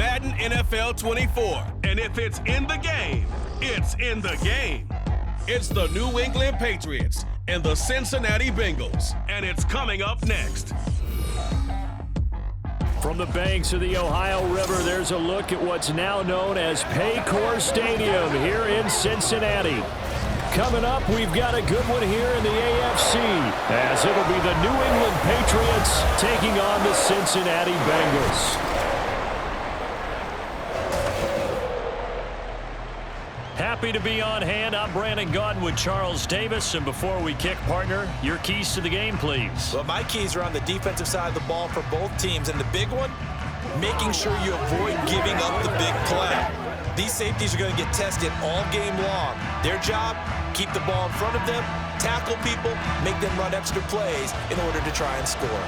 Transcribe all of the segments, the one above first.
Madden NFL 24. And if it's in the game, it's in the game. It's the New England Patriots and the Cincinnati Bengals. And it's coming up next. From the banks of the Ohio River, there's a look at what's now known as Paycor Stadium here in Cincinnati. Coming up, we've got a good one here in the AFC, as it'll be the New England Patriots taking on the Cincinnati Bengals. Happy to be on hand. I'm Brandon Gaudin with Charles Davis. And before we kick, partner, your keys to the game, please. Well, my keys are on the defensive side of the ball for both teams. And the big one, making sure you avoid giving up the big play. These safeties are going to get tested all game long. Their job, keep the ball in front of them, tackle people, make them run extra plays in order to try and score.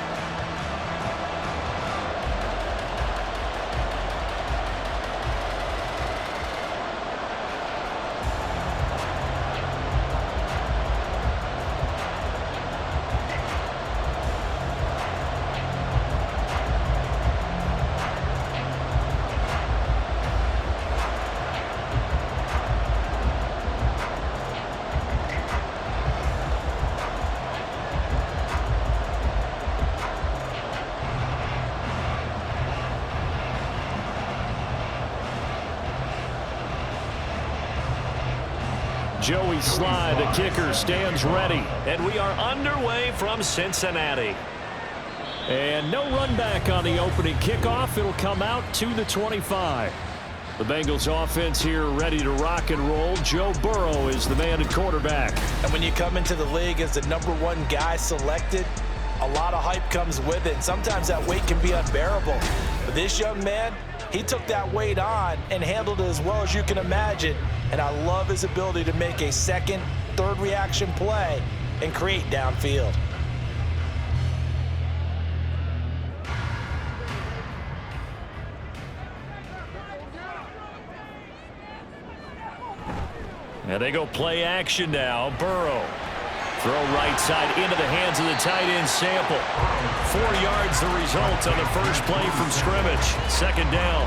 Joey Sly, the kicker, stands ready. And we are underway from Cincinnati. And no run back on the opening kickoff. It'll come out to the 25. The Bengals offense here ready to rock and roll. Joe Burrow is the man at quarterback. And when you come into the league as the #1 guy selected, a lot of hype comes with it. And sometimes that weight can be unbearable. But this young man, he took that weight on and handled it as well as you can imagine. And I love his ability to make a second, third reaction play and create downfield. And they go play action now. Burrow. Throw right side into the hands of the tight end Sample. 4 yards the result on the first play from scrimmage. Second down.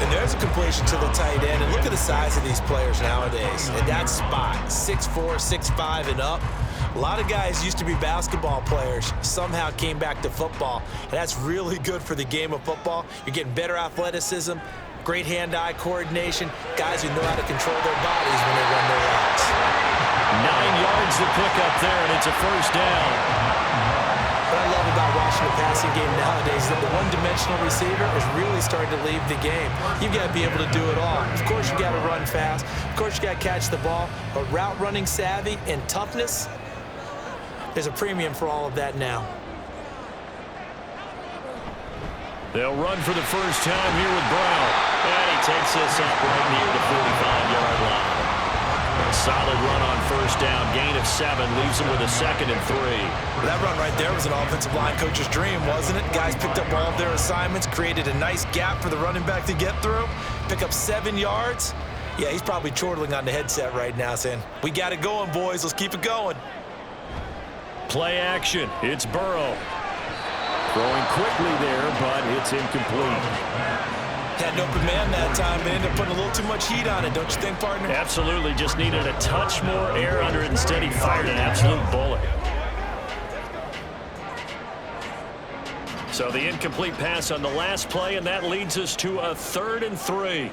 And there's a completion to the tight end. And look at the size of these players nowadays. And that spot, 6'4", 6'5", and up. A lot of guys used to be basketball players, somehow came back to football. And that's really good for the game of football. You're getting better athleticism, great hand-eye coordination, guys who know how to control their bodies when they run their routes. 9 yards to pick up there, and it's a first down. What I love about watching the passing game nowadays is that the one-dimensional receiver is really starting to leave the game. You've got to be able to do it all. Of course, you got to run fast. Of course, you got to catch the ball. But route running savvy and toughness, there's a premium for all of that now. They'll run for the first time here with Brown. And he takes this up right near the 45-yard line. A solid run on first down, gain of 7, leaves him with a 2nd and 3. Well, that run right there was an offensive line coach's dream, wasn't it? Guys picked up all of their assignments, created a nice gap for the running back to get through, pick up 7 yards. Yeah, he's probably chortling on the headset right now saying, we got it going, boys. Let's keep it going. Play action. It's Burrow. Throwing quickly there, but it's incomplete. Had an open man that time, but ended up putting a little too much heat on it, don't you think, partner? Absolutely. Just needed a touch more air under it. Instead, he fired an absolute bullet. So the incomplete pass on the last play, and that leads us to a 3rd and 3.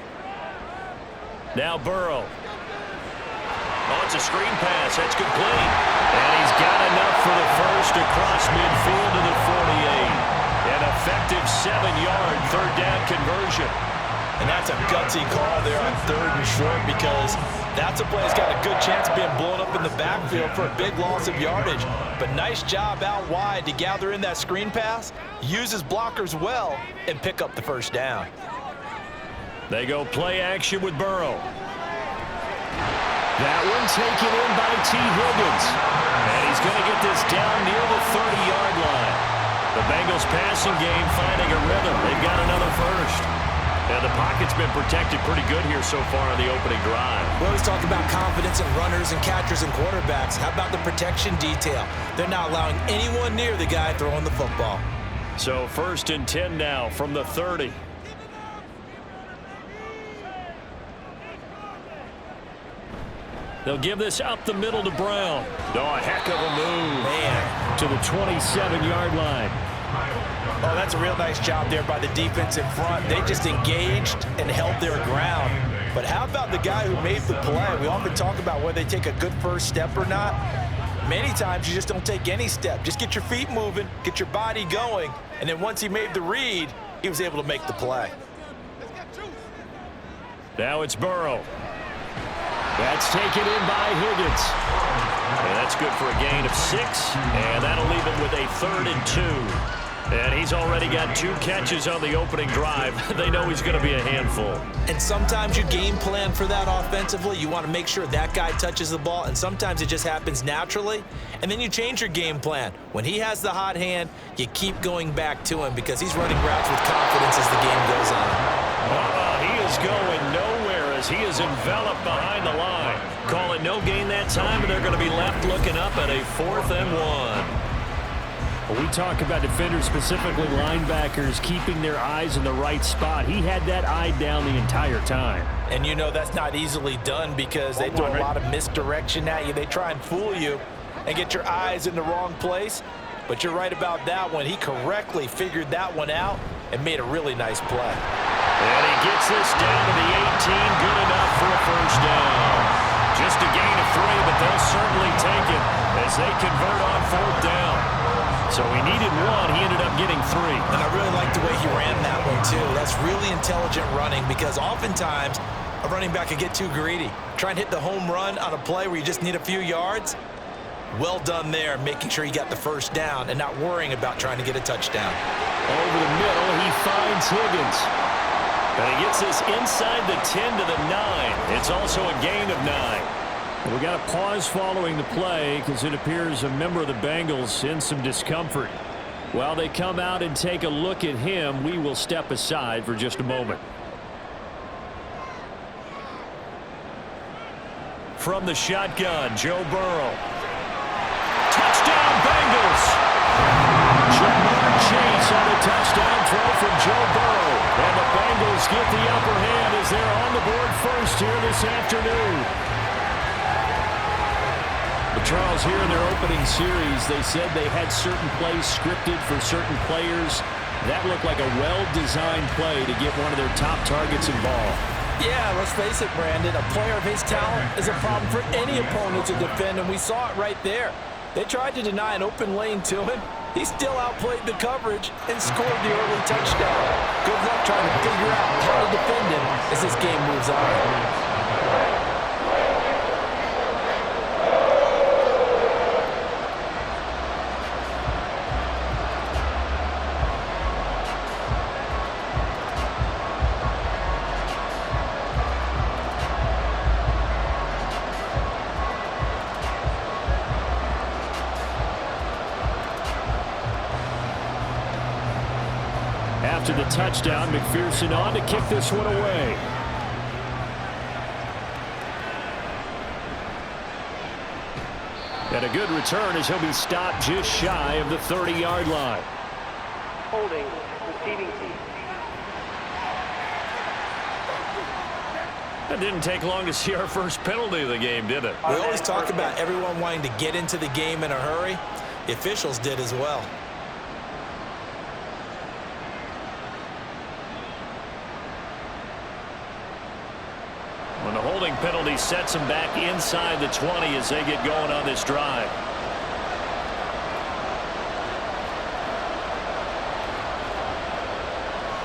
Now Burrow. Oh, it's a screen pass. That's complete. And he's got enough for the first across midfield to the 48. An effective 7-yard third down conversion. And that's a gutsy call there on 3rd and short, because that's a play that's got a good chance of being blown up in the backfield for a big loss of yardage. But nice job out wide to gather in that screen pass, use his blockers well, and pick up the first down. They go play action with Burrow. That one taken in by T. Higgins. And he's going to get this down near the 30-yard line. The Bengals passing game finding a rhythm. They've got another first. And the pocket's been protected pretty good here so far on the opening drive. We always talk about confidence in runners and catchers and quarterbacks. How about the protection detail? They're not allowing anyone near the guy throwing the football. So 1st and 10 now from the 30. They'll give this up the middle to Brown. Oh, a heck of a move. Man. To the 27-yard line. Oh, that's a real nice job there by the defense in front. They just engaged and held their ground. But how about the guy who made the play? We often talk about whether they take a good first step or not. Many times you just don't take any step. Just get your feet moving, get your body going, and then once he made the read, he was able to make the play. Now it's Burrow. That's taken in by Higgins. And that's good for a gain of 6, and that'll leave him with a 3rd and 2. And he's already got 2 catches on the opening drive. They know he's going to be a handful. And sometimes you game plan for that offensively. You want to make sure that guy touches the ball, and sometimes it just happens naturally. And then you change your game plan. When he has the hot hand, you keep going back to him because he's running routes with confidence as the game goes on. He is going nowhere as he is enveloped behind the line. Call it no gain that time, and they're going to be left looking up at a 4th and 1. We talk about defenders, specifically linebackers, keeping their eyes in the right spot. He had that eye down the entire time. And you know that's not easily done because they throw a lot of misdirection at you. They try and fool you and get your eyes in the wrong place. But you're right about that one. He correctly figured that one out and made a really nice play. And he gets this down to the 18, good enough for a 1st down. Just a gain of 3, but they'll certainly take it as they convert on 4th down. So he needed 1. He ended up getting 3. And I really like the way he ran that one, too. That's really intelligent running because oftentimes a running back can get too greedy. Try and hit the home run on a play where you just need a few yards. Well done there, making sure you got the 1st down and not worrying about trying to get a touchdown. Over the middle, he finds Higgins. And he gets this inside the 10 to the 9. It's also a gain of 9. We got a pause following the play because it appears a member of the Bengals in some discomfort. While they come out and take a look at him, we will step aside for just a moment. From the shotgun, Joe Burrow. Touchdown, Bengals! Jamar Chase on a touchdown throw from Joe Burrow. And the Bengals get the upper hand as they're on the board first here this afternoon. Charles, here in their opening series, they said they had certain plays scripted for certain players. That looked like a well-designed play to get one of their top targets involved. Yeah, let's face it, Brandon. A player of his talent is a problem for any opponent to defend, and we saw it right there. They tried to deny an open lane to him. He still outplayed the coverage and scored the early touchdown. Good luck trying to figure out how to defend him as this game moves on. After the touchdown, McPherson on to kick this one away. And a good return as he'll be stopped just shy of the 30-yard line. Holding, receiving team. It didn't take long to see our first penalty of the game, did it? We always talk about everyone wanting to get into the game in a hurry. The officials did as well. When the holding penalty sets them back inside the 20 as they get going on this drive.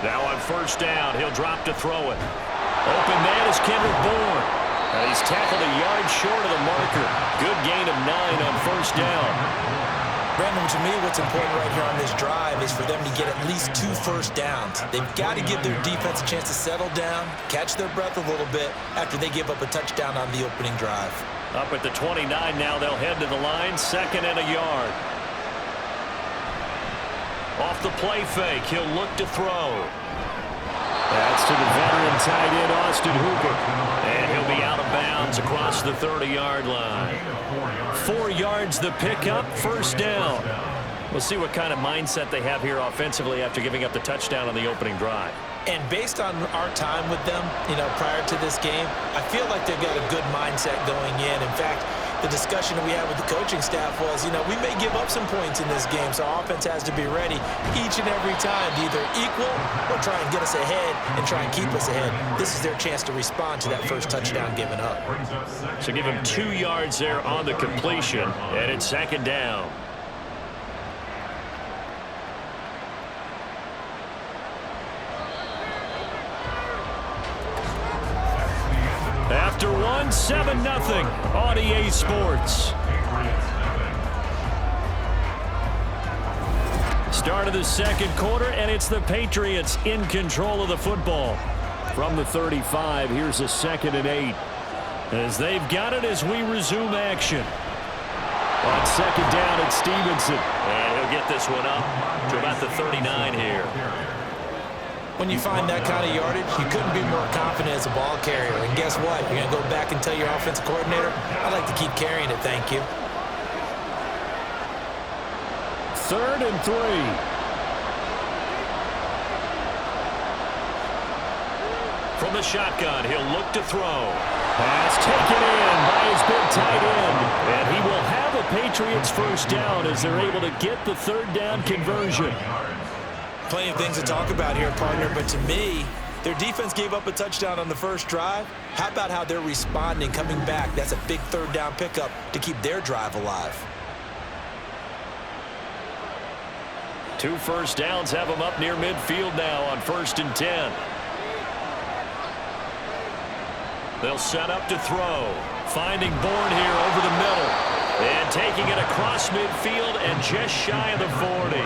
Now on 1st down, he'll drop to throw it. Open man is Kendrick Bourne. And he's tackled a yard short of the marker. Good gain of 9 on 1st down. Brandon, to me, what's important right here on this drive is for them to get at least 2 first downs. They've got to give their defense a chance to settle down, catch their breath a little bit after they give up a touchdown on the opening drive. Up at the 29 now, they'll head to the line, 2nd and a yard. Off the play fake, he'll look to throw. That's to the veteran tight end, Austin Hooper. And he'll be out of bounds across the 30-yard line. 4 yards the pickup, 1st down. We'll see what kind of mindset they have here offensively after giving up the touchdown on the opening drive. And based on our time with them, prior to this game, I feel like they've got a good mindset going in. In fact, the discussion we had with the coaching staff was, we may give up some points in this game, so our offense has to be ready each and every time to either equal or try and get us ahead and try and keep us ahead. This is their chance to respond to that first touchdown given up. So give him 2 yards there on the completion, and it's second down. After one, 7-0 on EA Sports. Start of the second quarter, and it's the Patriots in control of the football. From the 35, here's a 2nd and 8. As they've got it as we resume action. On second down, it's Stevenson. And he'll get this one up to about the 39 here. When you find that kind of yardage, you couldn't be more confident as a ball carrier. And guess what? You're going to go back and tell your offensive coordinator, I'd like to keep carrying it, thank you. 3rd and 3. From the shotgun, he'll look to throw. Pass taken in by his big tight end. And he will have a Patriots first down as they're able to get the 3rd down conversion. Plenty of things to talk about here, partner, but to me, their defense gave up a touchdown on the first drive. How about how they're responding, coming back? That's a big 3rd down pickup to keep their drive alive. 2 first downs have them up near midfield now on 1st and 10. They'll set up to throw. Finding Bourne here over the middle. And taking it across midfield and just shy of the 40.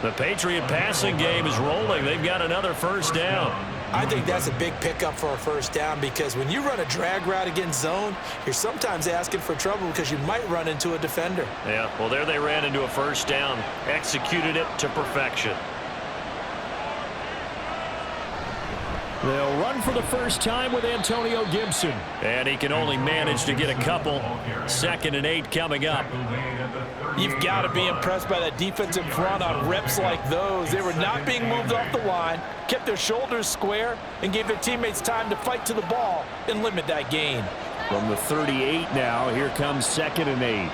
The Patriot passing game is rolling. They've got another first down. I think that's a big pickup for a first down because when you run a drag route against zone, you're sometimes asking for trouble because you might run into a defender. Yeah, well, there they ran into a first down. Executed it to perfection. They'll run for the first time with Antonio Gibson. And he can only manage to get a couple. 2nd and 8 coming up. You've got to be impressed by that defensive front on reps like those. They were not being moved off the line, kept their shoulders square, and gave their teammates time to fight to the ball and limit that gain. From the 38 now, here comes 2nd and 8.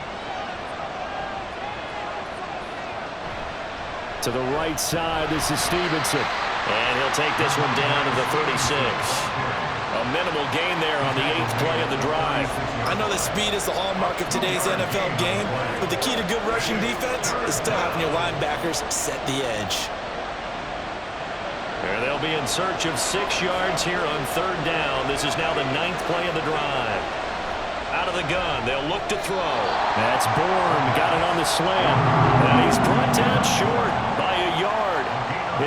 To the right side, this is Stevenson. And he'll take this one down to the 36. A minimal gain there on the 8th play of the drive. I know that speed is the hallmark of today's NFL game, but the key to good rushing defense is still having your linebackers set the edge. And they'll be in search of 6 yards here on 3rd down. This is now the 9th play of the drive. Out of the gun, they'll look to throw. That's Bourne, got it on the slant. And he's brought down short by a yard.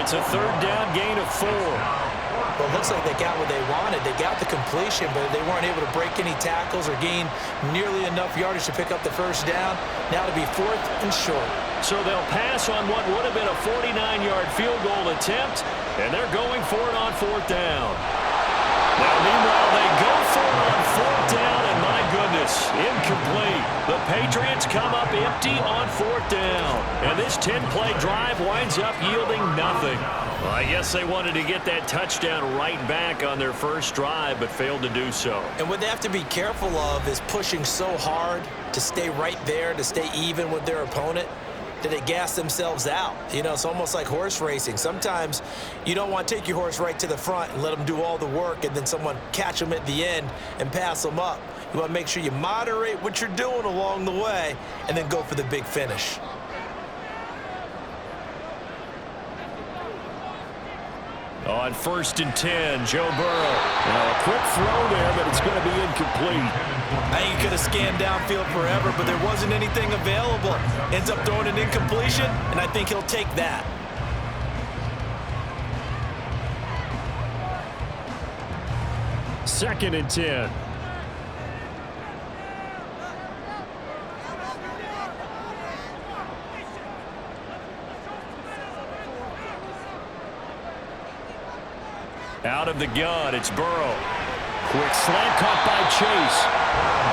It's a 3rd down gain of 4. Well, it looks like they got what they wanted. They got the completion, but they weren't able to break any tackles or gain nearly enough yardage to pick up the first down. Now to be 4th and short. So they'll pass on what would have been a 49-yard field goal attempt, and they're going for it on 4th down. Now, meanwhile, they go for it on 4th down, and my goodness, incomplete. The Patriots come up empty on 4th down, and this 10-play drive winds up yielding nothing. Well, I guess they wanted to get that touchdown right back on their first drive, but failed to do so. And what they have to be careful of is pushing so hard to stay right there, to stay even with their opponent, that they gas themselves out. It's almost like horse racing. Sometimes you don't want to take your horse right to the front and let them do all the work and then someone catch them at the end and pass them up. You want to make sure you moderate what you're doing along the way and then go for the big finish. On 1st and 10, Joe Burrow. Now a quick throw there, but it's going to be incomplete. I think he could have scanned downfield forever, but there wasn't anything available. Ends up throwing an incompletion, and I think he'll take that. Second and 10. Out of the gun, it's Burrow. Quick slant caught by Chase.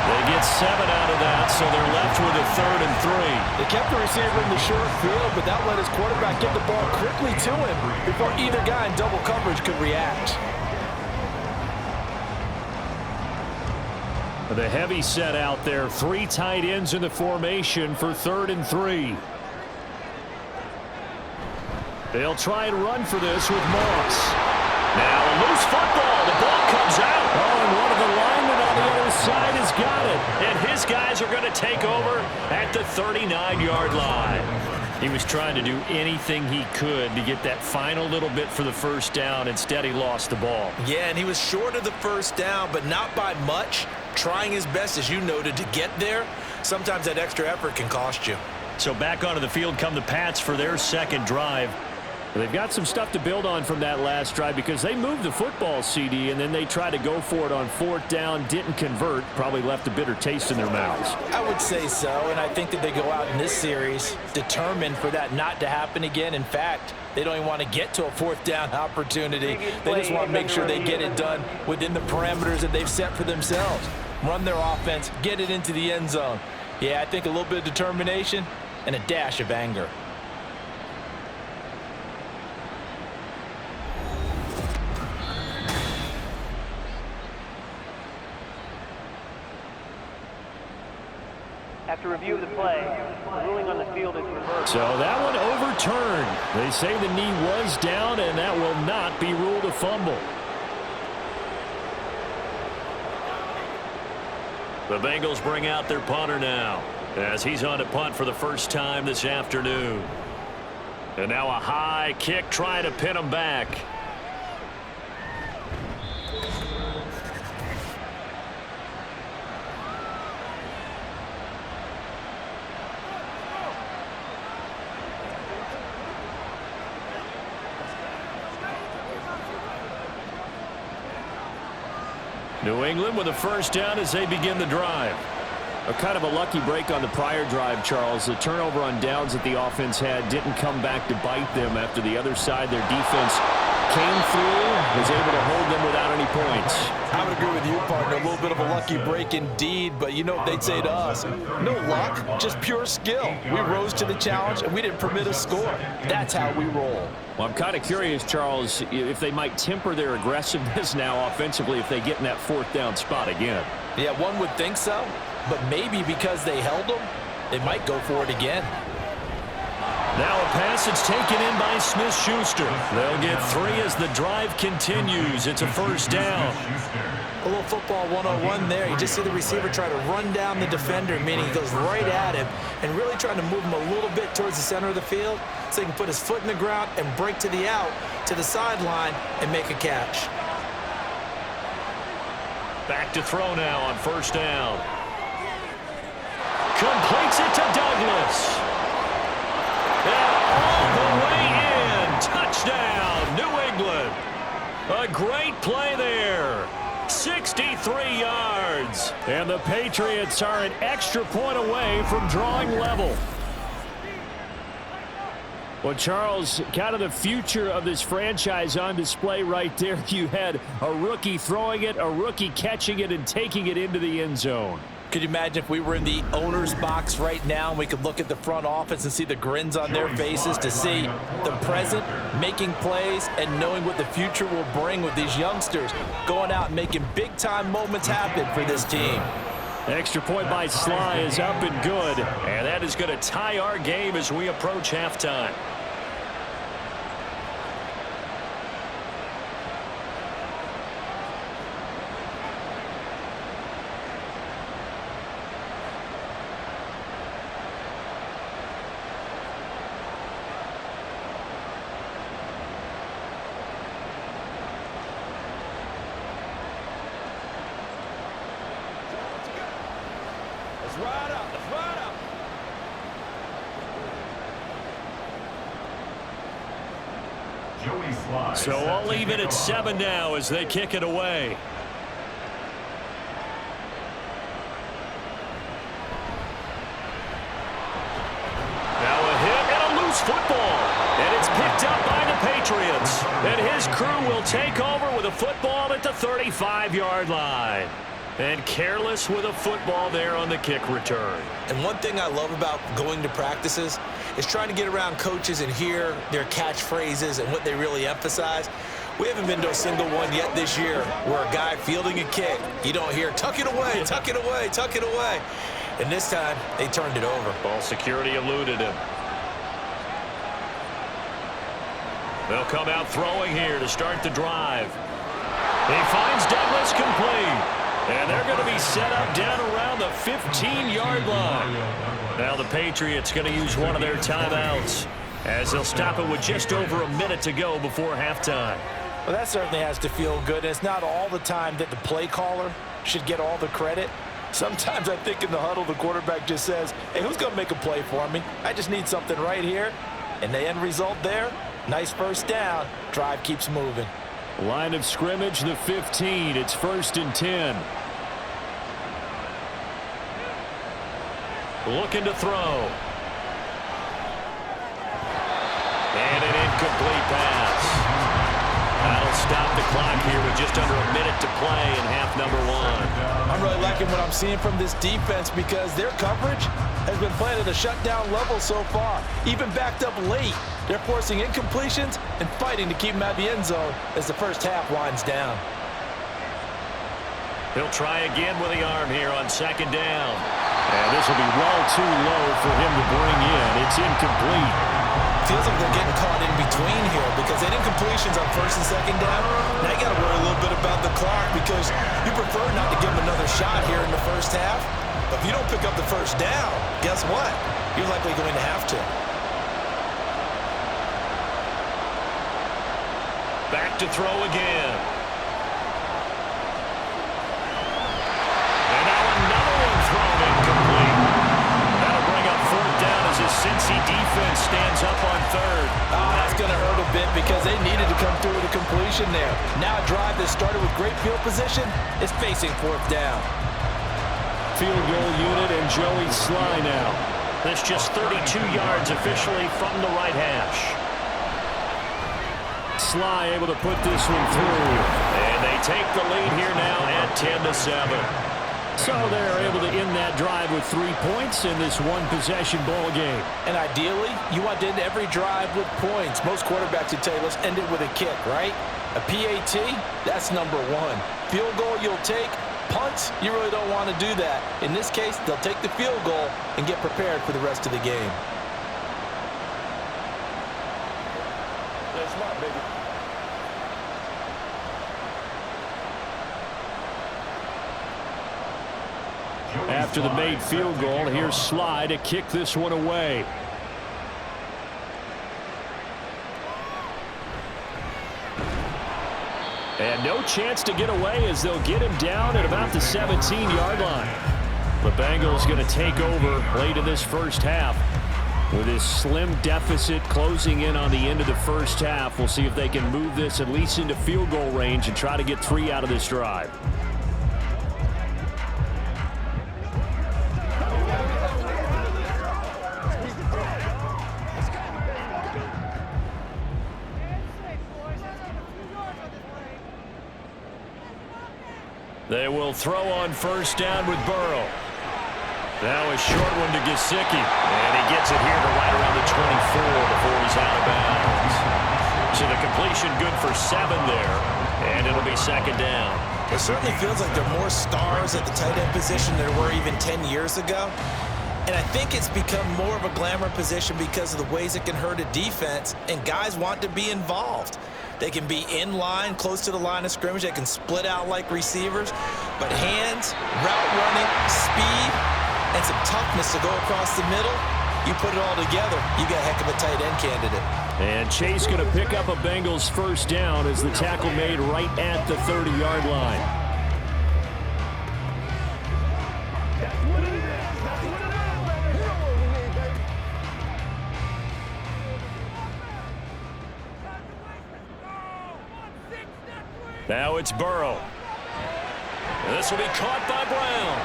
They get 7 out of that, so they're left with a 3rd and 3. They kept the receiver in the short field, but that let his quarterback get the ball quickly to him before either guy in double coverage could react. The heavy set out there. 3 tight ends in the formation for 3rd and 3. They'll try and run for this with Moss. Now a loose football. The ball comes out. Oh, and one of the linemen on the other side has got it. And his guys are going to take over at the 39-yard line. He was trying to do anything he could to get that final little bit for the first down. Instead, he lost the ball. Yeah, and he was short of the first down, but not by much. Trying his best, as you noted, to get there. Sometimes that extra effort can cost you. So back onto the field come the Pats for their second drive. They've got some stuff to build on from that last drive because they moved the football, CD, and then they tried to go for it on 4th down, didn't convert, probably left a bitter taste in their mouths. I would say so, and I think that they go out in this series determined for that not to happen again. In fact, they don't even want to get to a 4th down opportunity. They just want to make sure they get it done within the parameters that they've set for themselves. Run their offense, get it into the end zone. Yeah, I think a little bit of determination and a dash of anger. After review of the play, the ruling on the field is reversed. So that one overturned. They say the knee was down, and that will not be ruled a fumble. The Bengals bring out their punter now as he's on to punt for the first time this afternoon. And now a high kick trying to pin him back. New England with a first down as they begin the drive. A kind of a lucky break on the prior drive, Charles. The turnover on downs that the offense had didn't come back to bite them after the other side. Their defense came through, was able to hold them without any points. I would agree with you, partner. A little bit of a lucky break indeed, but you know what they'd say to us? No luck, just pure skill. We rose to the challenge, and we didn't permit a score. That's how we roll. Well, I'm kind of curious, Charles, if they might temper their aggressiveness now offensively if they get in that 4th down spot again. Yeah, one would think so, but maybe because they held them, they might go for it again. Now a pass that's taken in by Smith-Schuster. They'll get 3 as the drive continues. It's a first down. A little football 101 there. You just see the receiver try to run down the defender, meaning he goes right at him and really trying to move him a little bit towards the center of the field so he can put his foot in the ground and break to the out, to the sideline, and make a catch. Back to throw now on first down. Completes it to Douglas. And all the way in. Touchdown, New England. A great play there. 63 yards. And the Patriots are an extra point away from drawing level. Well, Charles, kind of the future of this franchise on display right there. You had a rookie throwing it, a rookie catching it, and taking it into the end zone. Could you imagine if we were in the owner's box right now and we could look at the front office and see the grins on their faces to see the present, making plays, and knowing what the future will bring with these youngsters going out and making big-time moments happen for this team. Extra point by Sly is up and good. And that is going to tie our game as we approach halftime. So I'll leave it at 7 now as they kick it away. Now a hit and a loose football. And it's picked up by the Patriots. And his crew will take over with a football at the 35-yard line. And careless with a football there on the kick return. And one thing I love about going to practices is trying to get around coaches and hear their catchphrases and what they really emphasize. We haven't been to a single one yet this year where a guy fielding a kick, you don't hear, tuck it away, tuck it away, tuck it away. And this time, they turned it over. Ball security eluded him. They'll come out throwing here to start the drive. He finds Douglas complete. And they're going to be set up down around the 15-yard line. Now the Patriots going to use one of their timeouts as they'll stop it with just over a minute to go before halftime. Well, that certainly has to feel good. And it's not all the time that the play caller should get all the credit. Sometimes I think in the huddle, the quarterback just says, hey, who's going to make a play for me? I just need something right here. And the end result there, nice first down. Drive keeps moving. Line of scrimmage, the 15. It's 1st and 10. Looking to throw. And an incomplete pass. That'll stop the clock here with just under a minute to play in half number one. I'm really liking what I'm seeing from this defense because their coverage has been playing at a shutdown level so far. Even backed up late, they're forcing incompletions and fighting to keep them out of the end zone as the first half winds down. He'll try again with the arm here on 2nd down. And this will be well too low for him to bring in. It's incomplete. Feels like they're getting caught in between here because they did completions on 1st and 2nd down. Now you got to worry a little bit about the clock because you prefer not to give them another shot here in the first half. But if you don't pick up the first down, guess what? You're likely going to have to. Back to throw again. And now another one thrown incomplete. That'll bring up 4th down as his Cincy defense stands up on 3rd. Oh, that's going to hurt a bit because they needed to come through with a completion there. Now a drive that started with great field position is facing 4th down. Field goal unit and Joey Sly now. That's just 32 yards officially from the right hash. Sly able to put this one through. And they take the lead here now at 10-7. So they're able to end that drive with 3 points in this one-possession ball game. And ideally, you want to end every drive with points. Most quarterbacks would tell you, let's end it with a kick, right? A PAT, that's number one. Field goal you'll take. Punts, you really don't want to do that. In this case, they'll take the field goal and get prepared for the rest of the game. That's smart, baby. After the made field goal, here's Sly to kick this one away. And no chance to get away as they'll get him down at about the 17-yard line. The Bengals going to take over late in this first half with this slim deficit closing in on the end of the first half. We'll see if they can move this at least into field goal range and try to get 3 out of this drive. They will throw on 1st down with Burrow. Now a short one to Gesicki. And he gets it here to right around the 24 before he's out of bounds. So the completion good for 7 there. And it'll be 2nd down. It certainly feels like there are more stars at the tight end position than there were even 10 years ago. And I think it's become more of a glamour position because of the ways it can hurt a defense, and guys want to be involved. They can be in line, close to the line of scrimmage. They can split out like receivers. But hands, route running, speed, and some toughness to go across the middle, you put it all together, you got a heck of a tight end candidate. And Chase going to pick up a Bengals first down as the tackle made right at the 30-yard line. Now it's Burrow. This will be caught by Brown.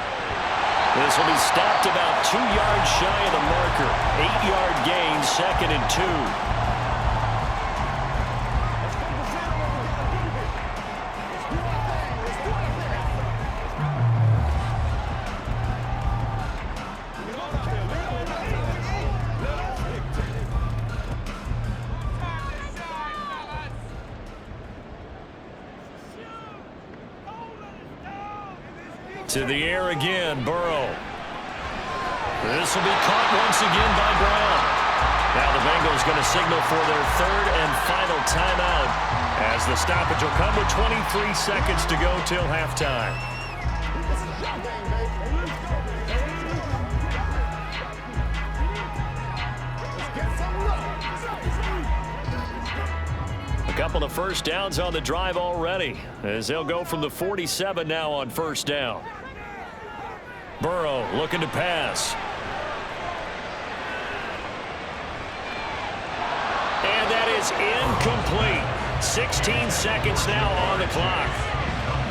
This will be stopped about 2 yards shy of the marker. 8-yard gain, 2nd and 2. To the air again, Burrow. This will be caught once again by Brown. Now the Bengals going to signal for their third and final timeout as the stoppage will come with 23 seconds to go till halftime. A couple of first downs on the drive already as they'll go from the 47 now on first down. Burrow looking to pass. And that is incomplete. 16 seconds now on the clock.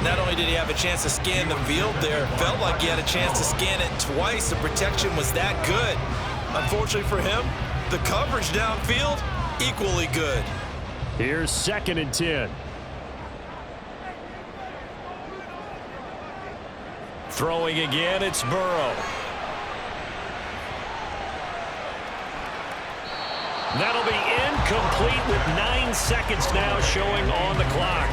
Not only did he have a chance to scan the field there, it felt like he had a chance to scan it twice. The protection was that good. Unfortunately for him, the coverage downfield, equally good. Here's 2nd and 10. Throwing again, it's Burrow. That'll be incomplete with 9 seconds now showing on the clock.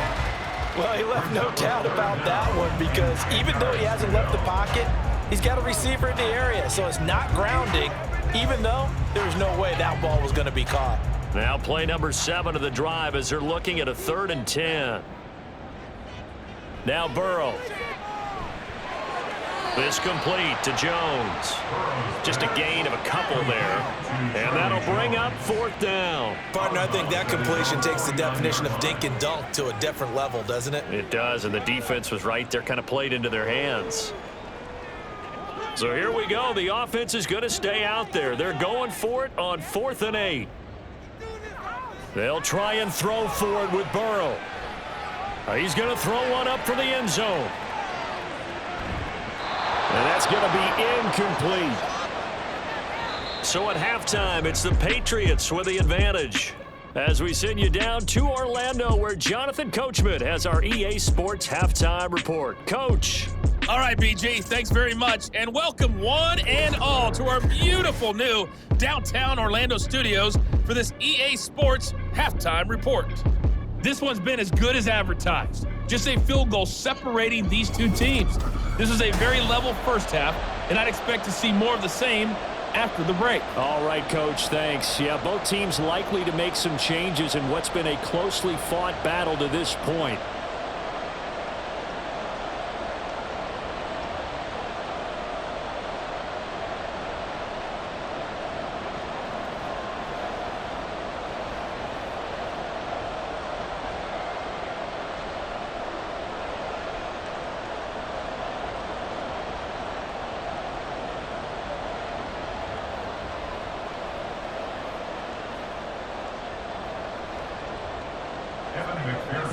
Well, he left no doubt about that one because even though he hasn't left the pocket, he's got a receiver in the area, so it's not grounding, even though there's no way that ball was going to be caught. Now play number 7 of the drive as they're looking at a 3rd and 10. Now Burrow. This complete to Jones. Just a gain of a couple there. And that'll bring up 4th down. Partner, I think that completion takes the definition of dink and dunk to a different level, doesn't it? It does, and the defense was right there, kind of played into their hands. So here we go. The offense is going to stay out there. They're going for it on 4th and 8. They'll try and throw for it with Burrow. He's going to throw one up for the end zone. And that's going to be incomplete. So at halftime, it's the Patriots with the advantage. As we send you down to Orlando, where Jonathan Coachman has our EA Sports Halftime Report. Coach. All right, BG, thanks very much. And welcome one and all to our beautiful new downtown Orlando studios for this EA Sports Halftime Report. This one's been as good as advertised. Just a field goal separating these two teams. This is a very level first half, and I'd expect to see more of the same after the break. All right, Coach, thanks. Yeah, both teams likely to make some changes in what's been a closely fought battle to this point.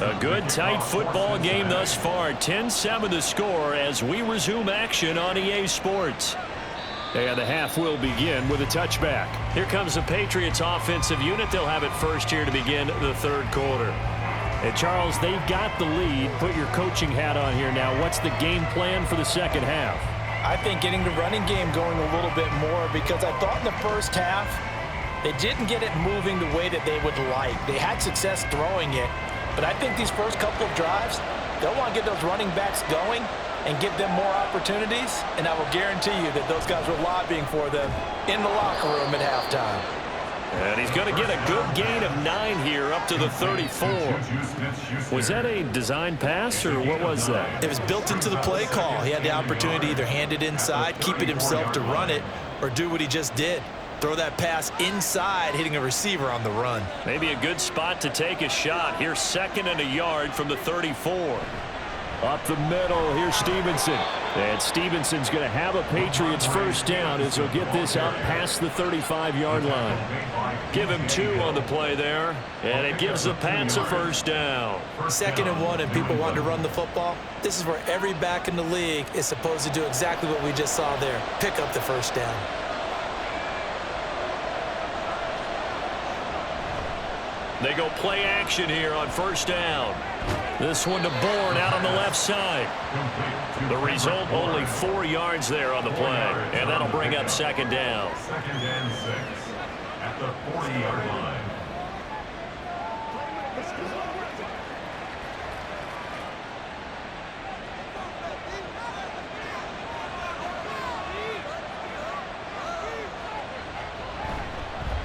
A good, tight football game thus far. 10-7 the score as we resume action on EA Sports. And the half will begin with a touchback. Here comes the Patriots offensive unit. They'll have it first here to begin the 3rd quarter. And Charles, they've got the lead. Put your coaching hat on here now. What's the game plan for the 2nd half? I think getting the running game going a little bit more because I thought in the first half they didn't get it moving the way that they would like. They had success throwing it. But I think these first couple of drives, they'll want to get those running backs going and give them more opportunities. And I will guarantee you that those guys were lobbying for them in the locker room at halftime. And he's going to get a good gain of 9 here up to the 34. Was that a design pass or what was that? It was built into the play call. He had the opportunity to either hand it inside, keep it himself to run it, or do what he just did. Throw that pass inside, hitting a receiver on the run. Maybe a good spot to take a shot. Here's 2nd and a yard from the 34. Up the middle, here's Stevenson. And Stevenson's going to have a Patriots first down as he'll get this out past the 35-yard line. Give him 2 on the play there, and it gives the Pats a first down. 2nd and 1, and people want to run the football. This is where every back in the league is supposed to do exactly what we just saw there. Pick up the first down. They go play action here on first down. This one to Bourne out on the left side. The result, only 4 yards there on the play. And that'll bring up 2nd down. 2nd and 6 at the 40-yard line.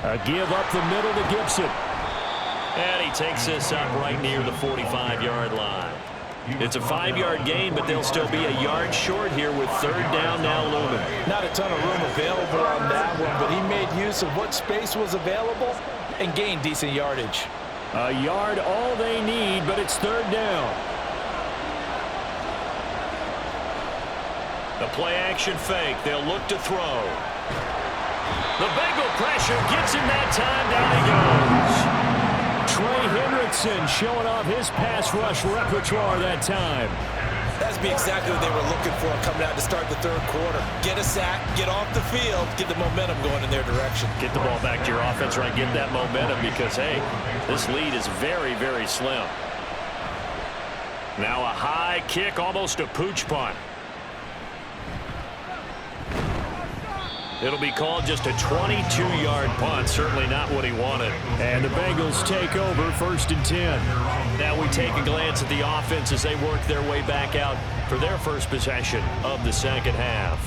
A give up the middle to Gibson. And he takes this up right near the 45-yard line. It's a 5-yard gain, but they'll still be a yard short here with third down now looming. Not a ton of room available on that one, but he made use of what space was available and gained decent yardage. A yard all they need, but it's third down. The play-action fake. They'll look to throw. The Bengal pressure gets him that time. Down he goes. Trey Hendrickson showing off his pass rush repertoire that time. That's be exactly what they were looking for coming out to start the third quarter. Get a sack, get off the field, get the momentum going in their direction. Get the ball back to your offense, right? Get that momentum because, hey, this lead is very, very slim. Now a high kick, almost a pooch punt. It'll be called just a 22-yard punt. Certainly not what he wanted. And the Bengals take over, 1st and 10. Now we take a glance at the offense as they work their way back out for their first possession of the second half.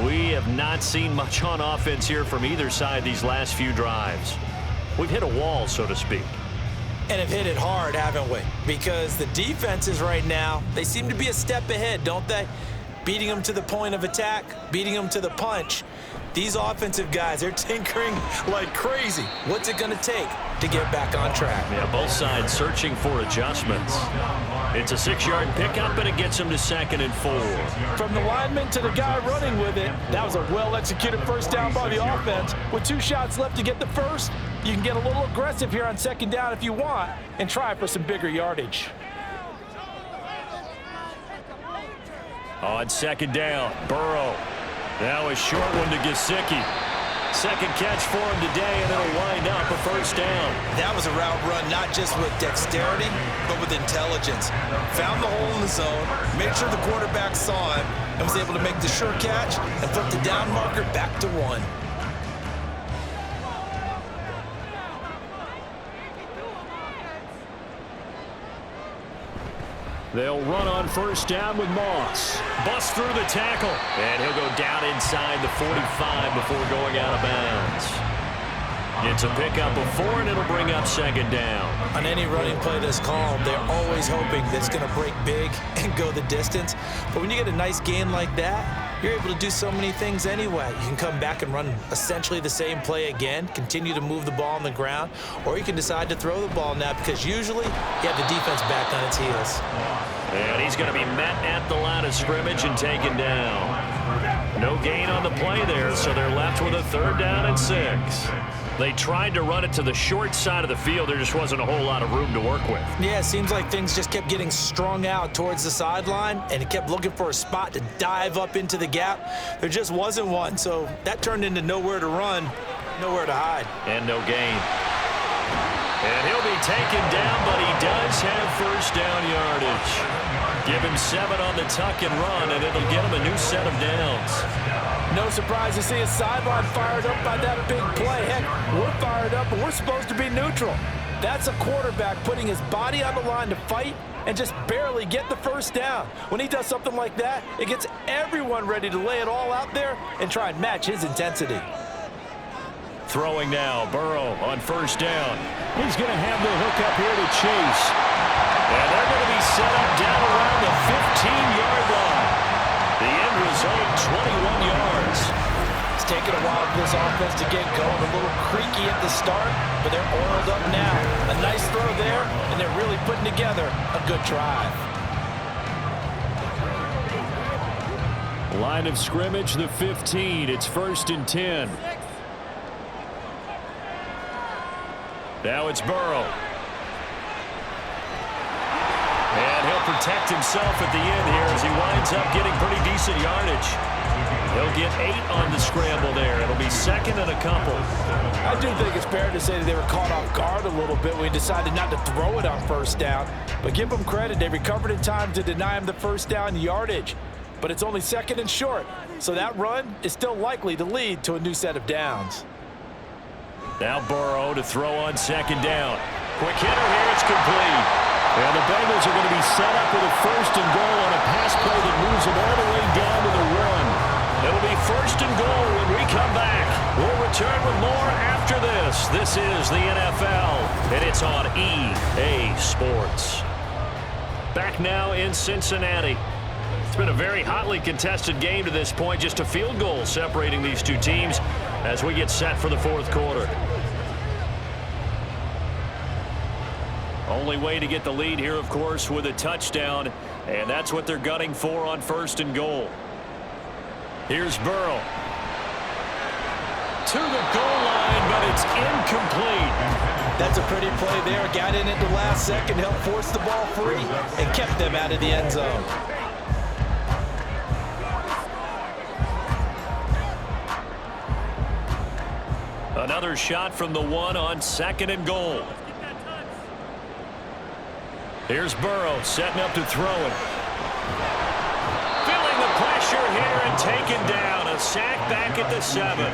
We have not seen much on offense here from either side these last few drives. We've hit a wall, so to speak. And have hit it hard, haven't we? Because the defenses right now, they seem to be a step ahead, don't they? Beating them to the point of attack, beating them to the punch. These offensive guys, they're tinkering like crazy. What's it going to take to get back on track? Yeah, both sides searching for adjustments. It's a 6-yard pickup, and it gets them to 2nd and 4. From the lineman to the guy running with it, that was a well-executed first down by the offense. With 2 shots left to get the first, you can get a little aggressive here on 2nd down if you want and try for some bigger yardage. On 2nd down, Burrow. Now a short one to Gesicki. Second catch for him today, and it'll wind up a first down. That was a route run not just with dexterity, but with intelligence. Found the hole in the zone, made sure the quarterback saw him, and was able to make the sure catch and put the down marker back to 1. They'll run on first down with Moss. Bust through the tackle, and he'll go down inside the 45 before going out of bounds. It's a pickup of 4, and it'll bring up 2nd down. On any running play that's called, they're always hoping that it's going to break big and go the distance. But when you get a nice gain like that, you're able to do so many things anyway. You can come back and run essentially the same play again, continue to move the ball on the ground, or you can decide to throw the ball now because usually you have the defense back on its heels. And he's going to be met at the line of scrimmage and taken down. No gain on the play there, so they're left with a 3rd down and 6. They tried to run it to the short side of the field. There just wasn't a whole lot of room to work with. Yeah, it seems like things just kept getting strung out towards the sideline, and it kept looking for a spot to dive up into the gap. There just wasn't one, so that turned into nowhere to run, nowhere to hide. And no gain. And he'll be taken down, but he does have first down yardage. Give him 7 on the tuck and run, and it'll get him a new set of downs. No surprise to see his sideline fired up by that big play. Heck, we're fired up, and we're supposed to be neutral. That's a quarterback putting his body on the line to fight and just barely get the first down. When he does something like that, it gets everyone ready to lay it all out there and try and match his intensity. Throwing now, Burrow on first down. He's going to have the hook up here to Chase. And they're going to be set up down around the 15-yard line. The end result, 21 yards. It's taken a while for this offense to get going. A little creaky at the start, but they're oiled up now. A nice throw there, and they're really putting together a good drive. Line of scrimmage, the 15. It's 1st and 10. Now it's Burrow. And he'll protect himself at the end here as he winds up getting pretty decent yardage. He'll get 8 on the scramble there. It'll be 2nd and a couple. I do think it's fair to say that they were caught off guard a little bit when he decided not to throw it on first down. But give them credit. They recovered in time to deny him the first down yardage. But it's only 2nd and short. So that run is still likely to lead to a new set of downs. Now Burrow to throw on 2nd down. Quick hitter here. It's complete. And the Bengals are going to be set up with a 1st and goal on a pass play that moves them all the way down to the 1. It'll be 1st and goal when we come back. We'll return with more after After this is the NFL, and it's on EA Sports. Back now in Cincinnati. It's been a very hotly contested game to this point. Just a field goal separating these two teams as we get set for the fourth quarter. Only way to get the lead here, of course, with a touchdown, and that's what they're gunning for on 1st and goal. Here's Burrow. To the goal line, but it's incomplete. That's a pretty play there. Got in at the last second, helped force the ball free, and kept them out of the end zone. Another shot from the one on 2nd and goal. Here's Burrow setting up to throw it. Feeling the pressure here and taken down. A sack back at the 7.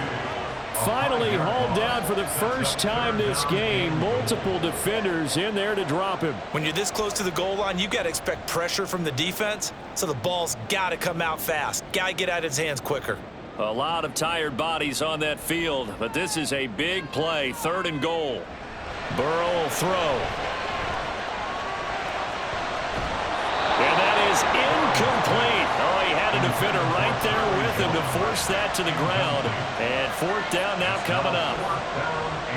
Finally hauled down for the first time this game. Multiple defenders in there to drop him. When you're this close to the goal line, you got to expect pressure from the defense, so the ball's got to come out fast. Got to get out of his hands quicker. A lot of tired bodies on that field, but this is a big play. 3rd and goal. Burrow will throw. And that is incomplete. Oh, he had a defender right there with him to force that to the ground. And 4th down now coming up.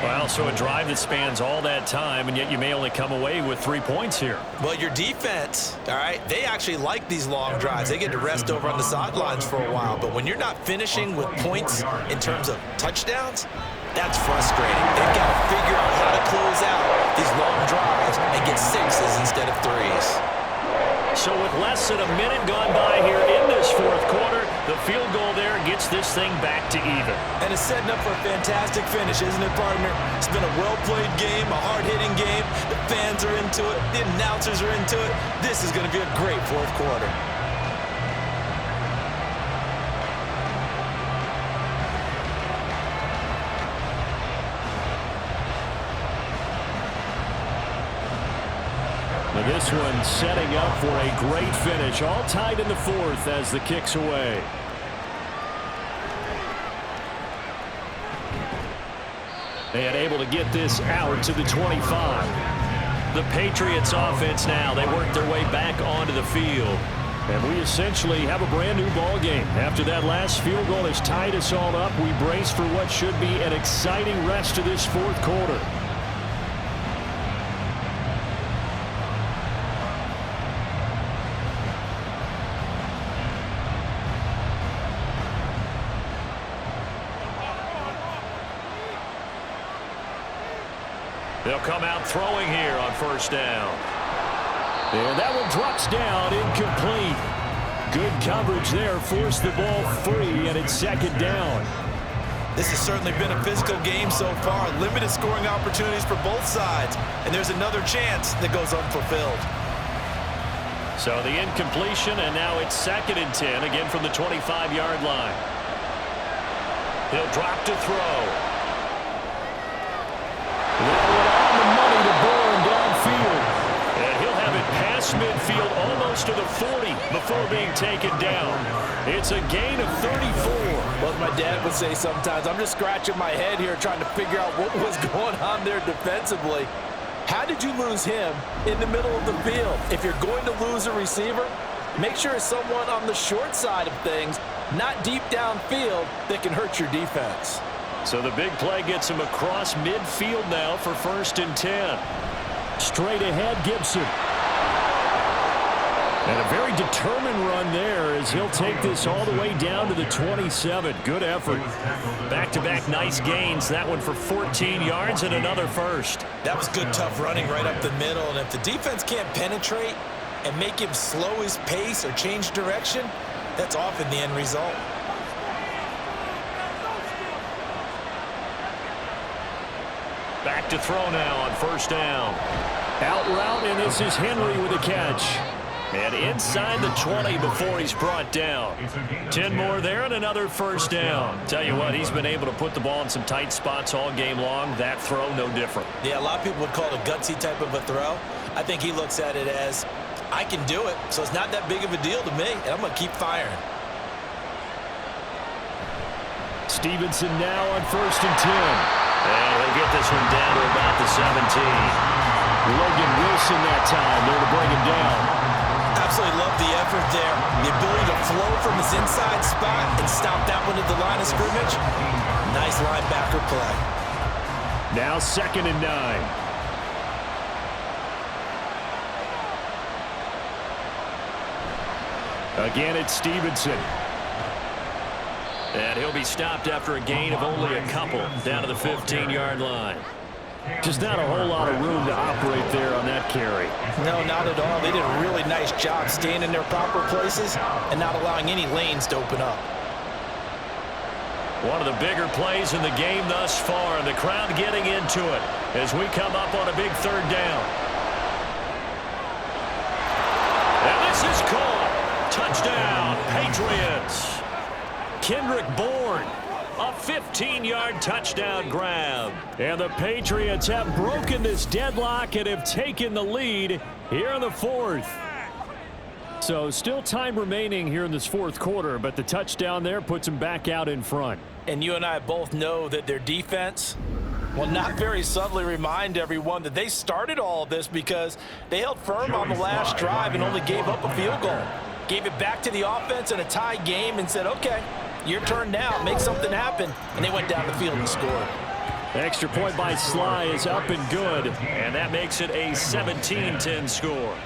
Well, so a drive that spans all that time, and yet you may only come away with 3 points here. Well, your defense, all right, they actually like these long drives. They get to rest over on the sidelines for a while. But when you're not finishing with points in terms of touchdowns, that's frustrating. They've got to figure out how to close out these long drives and get 6s instead of 3s. So with less than a minute gone by here in this 4th quarter, the field goal there gets this thing back to even. And it's setting up for a fantastic finish, isn't it, partner? It's been a well-played game, a hard-hitting game. The fans are into it. The announcers are into it. This is going to be a great 4th quarter. This one setting up for a great finish. All tied in the 4th as the kick's away. And able to get this out to the 25. The Patriots offense now. They work their way back onto the field. And we essentially have a brand new ball game. After that last field goal has tied us all up, we brace for what should be an exciting rest of this 4th quarter. They'll come out throwing here on 1st down. And that one drops down, incomplete. Good coverage there, forced the ball free, and it's 2nd down. This has certainly been a physical game so far. Limited scoring opportunities for both sides. And there's another chance that goes unfulfilled. So the incompletion, and now it's 2nd and 10, again from the 25-yard line. He'll drop to throw. On the money to Bourne downfield. And he'll have it past midfield almost to the 40 before being taken down. It's a gain of 34. Well, my dad would say sometimes, I'm just scratching my head here trying to figure out what was going on there defensively. How did you lose him in the middle of the field? If you're going to lose a receiver, make sure it's someone on the short side of things, not deep downfield, that can hurt your defense. So the big play gets him across midfield now for 1st and 10. Straight ahead, Gibson. And a very determined run there as he'll take this all the way down to the 27. Good effort. Back-to-back nice gains. That one for 14 yards and another 1st. That was good, tough running right up the middle. And if the defense can't penetrate and make him slow his pace or change direction, that's often the end result. Back to throw now on 1st down. Out route, and this is Henry with a catch. And inside the 20 before he's brought down. 10 more there and another 1st down. Tell you what, he's been able to put the ball in some tight spots all game long. That throw, no different. Yeah, a lot of people would call it a gutsy type of a throw. I think he looks at it as, I can do it, so it's not that big of a deal to me, and I'm going to keep firing. Stevenson now on 1st and 10. And he'll get this one down to about the 17. Logan Wilson that time there to bring him down. Absolutely love the effort there. The ability to flow from his inside spot and stop that one at the line of scrimmage. Nice linebacker play. Now 2nd and 9. Again, it's Stevenson. And he'll be stopped after a gain of only a couple down to the 15-yard line. Just not a whole lot of room to operate there on that carry. No, not at all. They did a really nice job staying in their proper places and not allowing any lanes to open up. One of the bigger plays in the game thus far, and the crowd getting into it as we come up on a big 3rd down. And this is caught. Touchdown, Patriots. Kendrick Bourne, a 15-yard touchdown grab. And the Patriots have broken this deadlock and have taken the lead here in the 4th. So still time remaining here in this 4th quarter, but the touchdown there puts them back out in front. And you and I both know that their defense will not very subtly remind everyone that they started all of this because they held firm on the last drive and only gave up a field goal. Gave it back to the offense in a tie game and said, okay, your turn now, make something happen. And they went down the field and scored. Extra point by Sly is up and good. And that makes it a 17-10 score.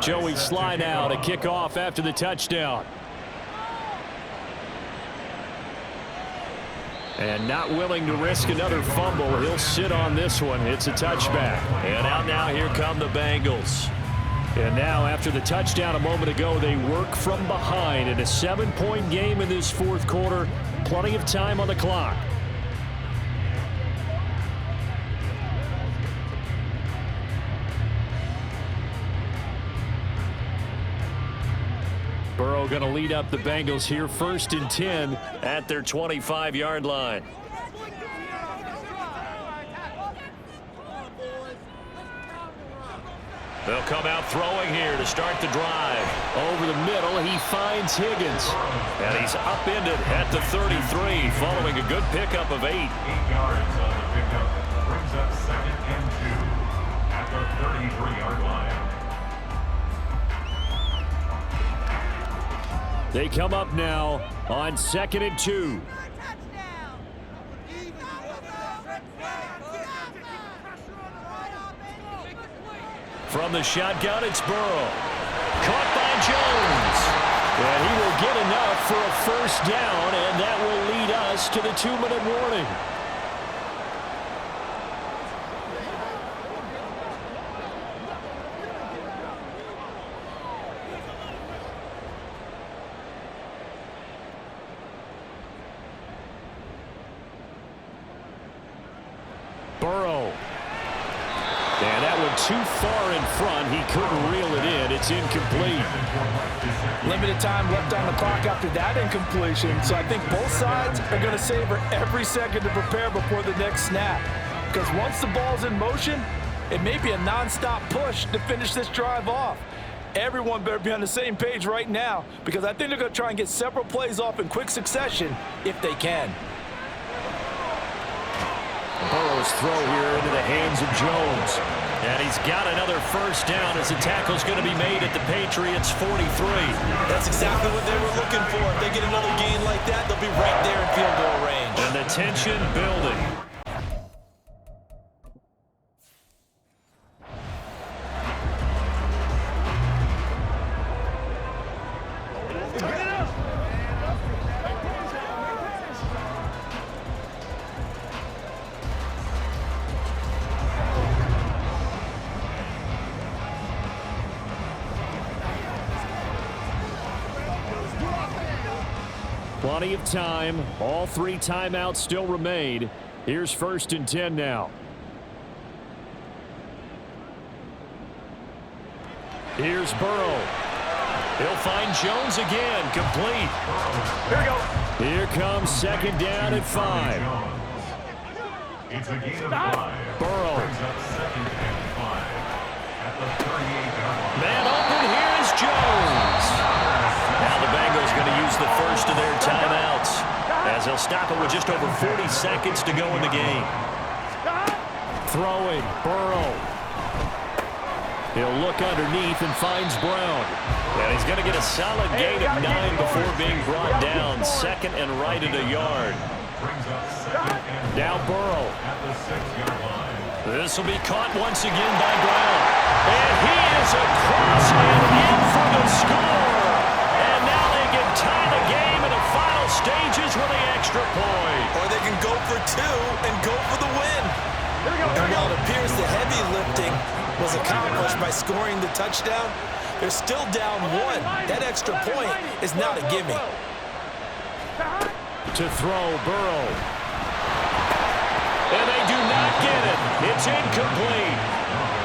Joey Sly now to kick off after the touchdown. And not willing to risk another fumble. He'll sit on this one. It's a touchback. And out now, here come the Bengals. And now, after the touchdown a moment ago, they work from behind in a 7-point game in this 4th quarter. Plenty of time on the clock. Burrow going to lead up the Bengals here, 1st and 10 at their 25-yard line. They'll come out throwing here to start the drive. Over the middle, he finds Higgins. And he's upended at the 33 following a good pickup of 8. 8 yards on the pickup. Brings up 2nd and 2 at the 33-yard line. They come up now on 2nd and 2. From the shotgun, it's Burrow. Caught by Jones. And he will get enough for a 1st down, and that will lead us to the 2-minute warning. Burrow. And that one too far in front. He couldn't reel it in. It's incomplete. Limited time left on the clock after that incompletion. So I think both sides are going to savor every second to prepare before the next snap. Because once the ball's in motion, it may be a nonstop push to finish this drive off. Everyone better be on the same page right now because I think they're going to try and get several plays off in quick succession if they can. Burrow's throw here into the hands of Jones. And he's got another 1st down as the tackle's going to be made at the Patriots 43. That's exactly what they were looking for. If they get another gain like that, they'll be right there in field goal range. And the tension building. Plenty of time. All 3 timeouts still remain. Here's 1st and 10 now. Here's Burrow. He'll find Jones again. Complete. Here we go. Here comes 2nd down at 5. It's a gain of 5. Burrow. Brings up 2nd and 5 at the 38-yard line. Man open. Here's Jones. Now the Bengals going to use the first of their timeouts as they'll stop it with just over 40 seconds to go in the game. Throwing. Burrow. He'll look underneath and finds Brown. And he's going to get a solid gain of 9 before being brought down. 2nd and right at a yard. Brings up 2nd and Now Burrow. at the 6-yard line. This will be caught once again by Brown. And he is across and in for the score. And now they can tie the game in the final stages with the extra point. Or they can go for 2 and go for the win. And while it appears the heavy lifting was accomplished by scoring the touchdown, they're still down 1. That extra point is not a gimme. To throw, Burrow. And they do not get it. It's incomplete.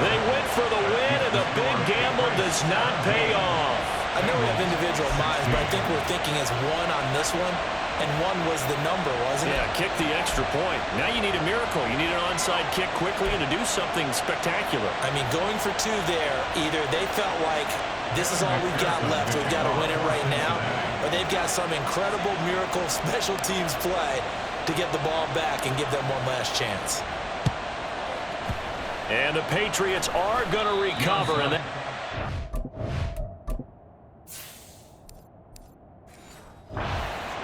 They went for the win, and the big gamble does not pay off. I know we have individual minds, but I think we're thinking as 1 on this one, and 1 was the number, wasn't it? Yeah, kick the extra point. Now you need a miracle. You need an onside kick quickly and to do something spectacular. I mean, going for 2 there, either they felt like this is all we've got left, we've got to win it right now, or they've got some incredible miracle special teams play to get the ball back and give them one last chance. And the Patriots are going to recover. And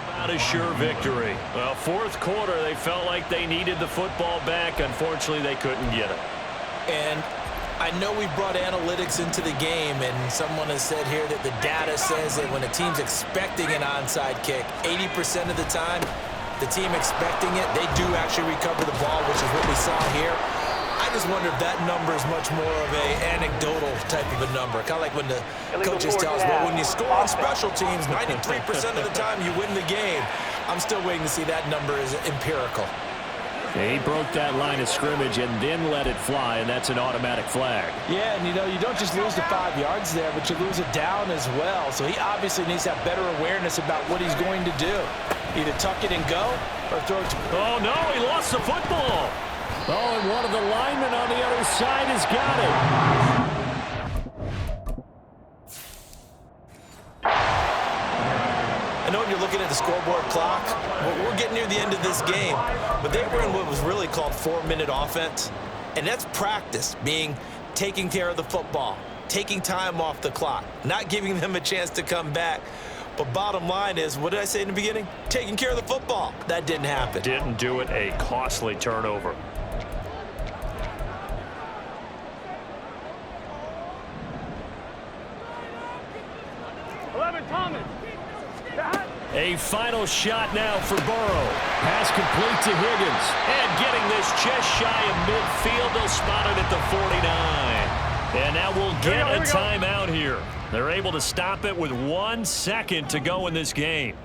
not a sure victory. Well, 4th quarter, they felt like they needed the football back. Unfortunately, they couldn't get it. And I know we brought analytics into the game, and someone has said here that the data says that when a team's expecting an onside kick, 80% of the time, the team expecting it, they do actually recover the ball, which is what we saw here. I just wonder if that number is much more of a anecdotal type of a number. Kind of like when the coaches tell us, well, when you score on special teams, 93% of the time you win the game. I'm still waiting to see that number is empirical. He broke that line of scrimmage and then let it fly, and that's an automatic flag. Yeah, and you don't just lose the 5 yards there, but you lose it down as well. So he obviously needs to have better awareness about what he's going to do. Either tuck it and go or throw it to... Oh, no, he lost the football. Oh, and one of the linemen on the other side has got it. I know when you're looking at the scoreboard clock, we're getting near the end of this game, but they were in what was really called 4-minute offense, and that's practice, meaning taking care of the football, taking time off the clock, not giving them a chance to come back. But bottom line is, what did I say in the beginning? Taking care of the football. That didn't happen. Didn't do it, a costly turnover. A final shot now for Burrow. Pass complete to Higgins. And getting this just shy of midfield. They'll spot it at the 49. And now we'll get a timeout here. They're able to stop it with 1 second to go in this game.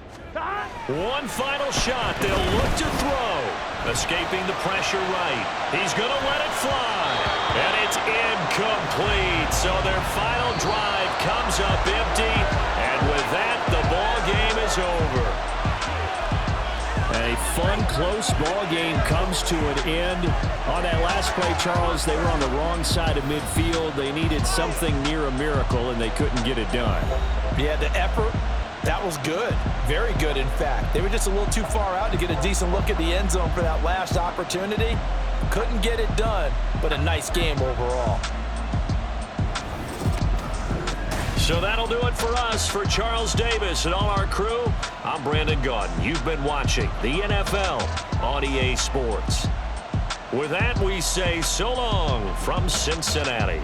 One final shot. They'll look to throw. Escaping the pressure right. He's going to let it fly. And it's incomplete. So their final drive comes up empty. And with that, the ball game is over. A fun, close ball game comes to an end. On that last play, Charles, they were on the wrong side of midfield. They needed something near a miracle, and they couldn't get it done. Yeah, the effort, that was good. Very good, in fact. They were just a little too far out to get a decent look at the end zone for that last opportunity. Couldn't get it done, but a nice game overall. So that'll do it for us. For Charles Davis and all our crew, I'm Brandon Gunn. You've been watching the NFL on EA Sports. With that, we say so long from Cincinnati.